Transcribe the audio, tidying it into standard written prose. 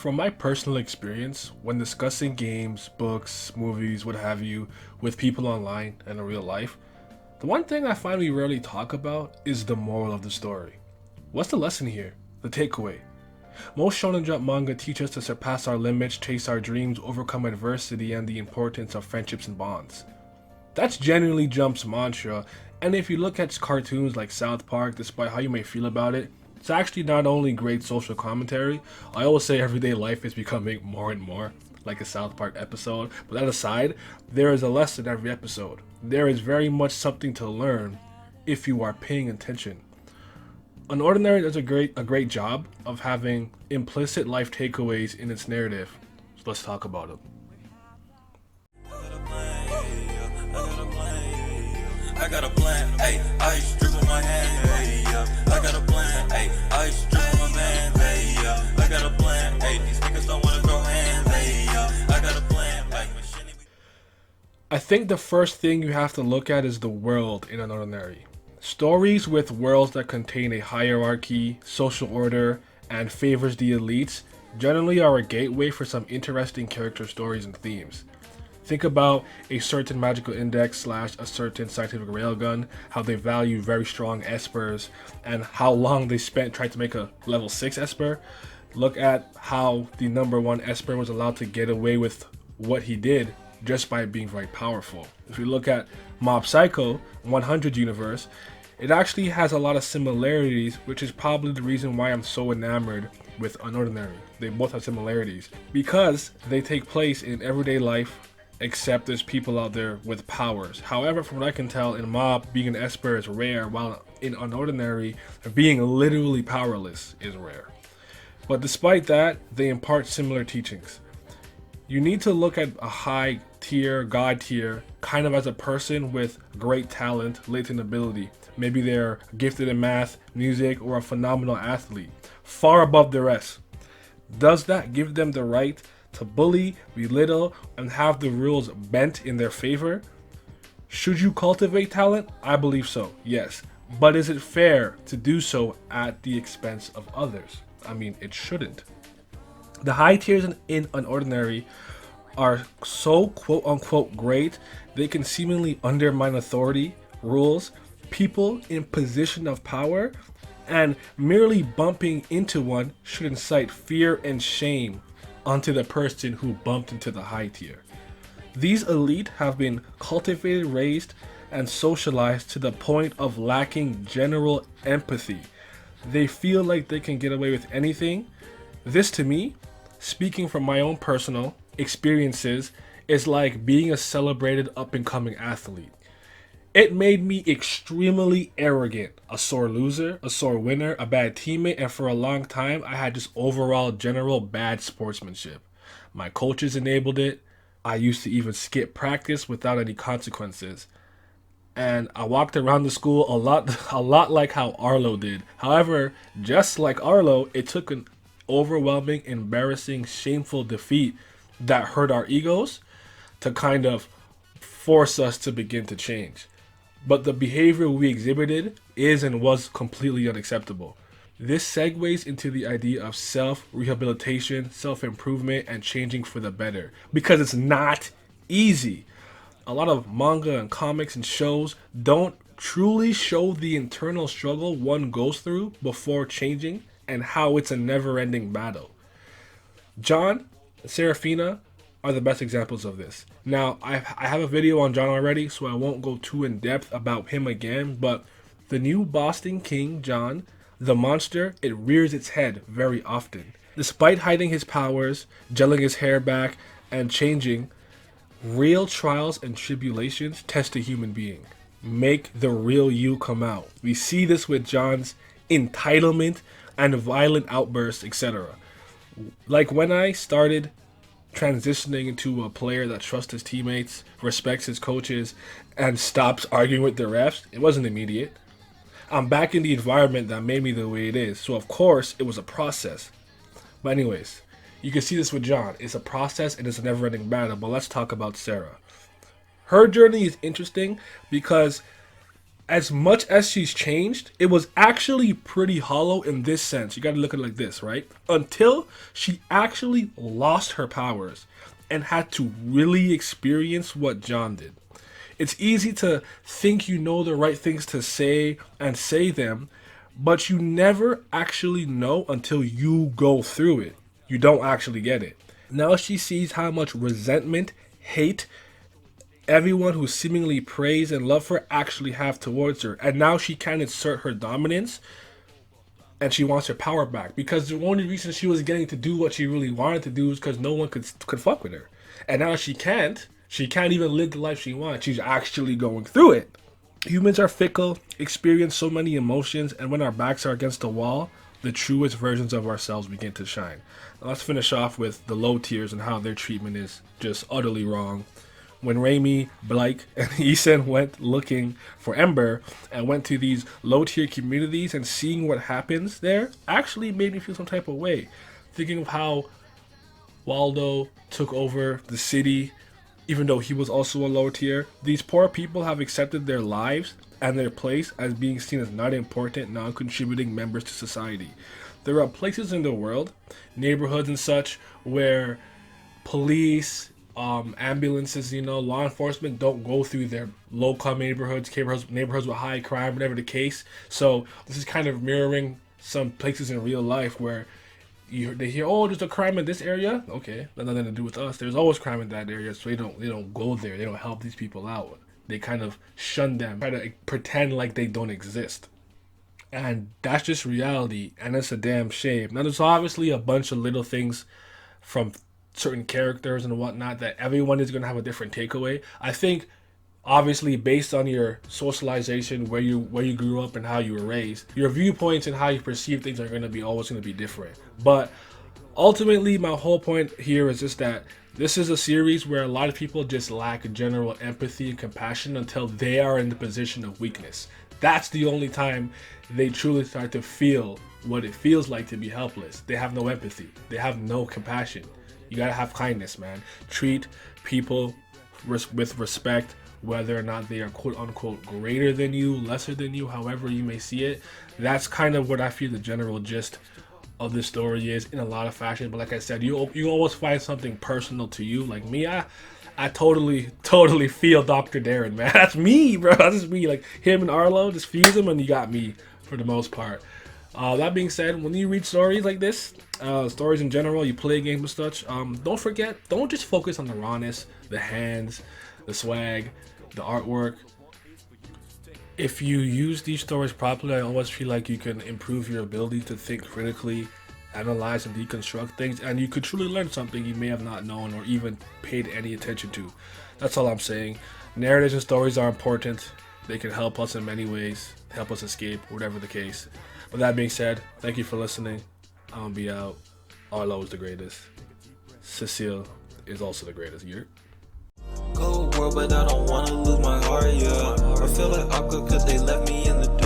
From my personal experience, when discussing games, books, movies, what have you, with people online and in real life, the one thing I find we rarely talk about is the moral of the story. What's the lesson here? The takeaway? Most Shonen Jump manga teach us to surpass our limits, chase our dreams, overcome adversity, and the importance of friendships and bonds. That's genuinely Jump's mantra, and if you look at cartoons like South Park, despite how you may feel about it, it's actually not only great social commentary. I always say everyday life is becoming more and more like a South Park episode, but that aside, there is a lesson every episode. There is very much something to learn if you are paying attention. unOrdinary does a great job of having implicit life takeaways in its narrative. So let's talk about them. I got a plan, ayy, ice drip on my hand, ayy, I got a plan, ayy, ice drip on my man, ayy, I got a plan, ayy, these niggas don't wanna throw hands, ayy, I got a plan, like machine. I think the first thing you have to look at is the world in unOrdinary. Stories with worlds that contain a hierarchy, social order, and favors the elites generally are a gateway for some interesting character stories and themes. Think about a certain magical index / a certain scientific railgun, how they value very strong espers, and how long they spent trying to make a level 6 esper. Look at how the number 1 esper was allowed to get away with what he did just by being very powerful. If you look at Mob Psycho 100 universe, it actually has a lot of similarities, which is probably the reason why I'm so enamored with unOrdinary. They both have similarities because they take place in everyday life, except there's people out there with powers. However, from what I can tell, in Mob, being an esper is rare, while in unOrdinary, being literally powerless is rare. But despite that, they impart similar teachings. You need to look at a high tier, god tier, kind of as a person with great talent, latent ability. Maybe they're gifted in math, music, or a phenomenal athlete, far above the rest. Does that give them the right to bully, belittle, and have the rules bent in their favor? Should you cultivate talent? I believe so, yes. But is it fair to do so at the expense of others? I mean, it shouldn't. The high tiers in unOrdinary are so quote-unquote great, they can seemingly undermine authority, rules, people in position of power, and merely bumping into one should incite fear and shame onto the person who bumped into the high tier. These elite have been cultivated, raised, and socialized to the point of lacking general empathy. They feel like they can get away with anything. This to me, speaking from my own personal experiences, is like being a celebrated up-and-coming athlete. It made me extremely arrogant, a sore loser, a sore winner, a bad teammate, and for a long time I had just overall general bad sportsmanship. My coaches enabled it. I used to even skip practice without any consequences. And I walked around the school a lot like how Arlo did. However, just like Arlo, it took an overwhelming, embarrassing, shameful defeat that hurt our egos to kind of force us to begin to change. But the behavior we exhibited is and was completely unacceptable. This segues into the idea of self-rehabilitation, self-improvement, and changing for the better. Because it's not easy. A lot of manga and comics and shows don't truly show the internal struggle one goes through before changing and how it's a never-ending battle. John, Seraphina are the best examples of this. Now, I have a video on John already, so I won't go too in depth about him again, but the new Boston King, John, the monster, it rears its head very often. Despite hiding his powers, gelling his hair back, and changing, real trials and tribulations test a human being. Make the real you come out. We see this with John's entitlement and violent outbursts, etc. Like when I started transitioning into a player that trusts his teammates, respects his coaches, and stops arguing with the refs, it wasn't immediate. I'm back in the environment that made me the way it is, so of course it was a process. But anyways, you can see this with John. It's a process and it's a never-ending battle, but let's talk about Sarah. Her journey is interesting because as much as she's changed, it was actually pretty hollow in this sense. You got to look at it like this, right? Until she actually lost her powers and had to really experience what John did. It's easy to think you know the right things to say and say them, but you never actually know until you go through it. You don't actually get it. Now she sees how much resentment, hate, everyone who seemingly praise and love her actually have towards her. And now she can insert her dominance and she wants her power back. Because the only reason she was getting to do what she really wanted to do is because no one could fuck with her. And now she can't. She can't even live the life she wants. She's actually going through it. Humans are fickle, experience so many emotions, and when our backs are against the wall, the truest versions of ourselves begin to shine. Now let's finish off with the low tiers and how their treatment is just utterly wrong. When Raimi, Blake, and Eason went looking for Ember and went to these low-tier communities and seeing what happens there actually made me feel some type of way. Thinking of how Waldo took over the city, even though he was also a low tier. These poor people have accepted their lives and their place as being seen as not important, non-contributing members to society. There are places in the world, neighborhoods and such, where police, ambulances, law enforcement don't go through their low-income neighborhoods with high crime, whatever the case. So this is kind of mirroring some places in real life where they hear, oh, there's a crime in this area. Okay, that's nothing to do with us. There's always crime in that area, so they don't go there. They don't help these people out. They kind of shun them, try to pretend like they don't exist. And that's just reality, and it's a damn shame. Now, there's obviously a bunch of little things from certain characters and whatnot that everyone is going to have a different takeaway. I think obviously based on your socialization, where you grew up and how you were raised, your viewpoints and how you perceive things are going to be always going to be different. But ultimately my whole point here is just that this is a series where a lot of people just lack general empathy and compassion until they are in the position of weakness. That's the only time they truly start to feel what it feels like to be helpless. They have no empathy. They have no compassion. You gotta have kindness, man. Treat people with respect, whether or not they are quote unquote greater than you, lesser than you, however you may see it. That's kind of what I feel the general gist of this story is in a lot of fashion. But like I said, you always find something personal to you. Like me, I totally feel Dr. Darren, man. That's me, bro. That's just me. Like him and Arlo, just fuse them and you got me for the most part. That being said, when you read stories like this, stories in general, you play games and such, don't just focus on the rawness, the hands, the swag, the artwork. If you use these stories properly, I always feel like you can improve your ability to think critically, analyze and deconstruct things, and you could truly learn something you may have not known or even paid any attention to. That's all I'm saying. Narratives and stories are important. They can help us in many ways, help us escape, whatever the case. With that being said, thank you for listening. I'm gonna be out. Arlo is the greatest. Cecile is also the greatest. You're Cold world, but I don't wanna lose my heart, yeah. I feel like awkward cause they left me in the dark.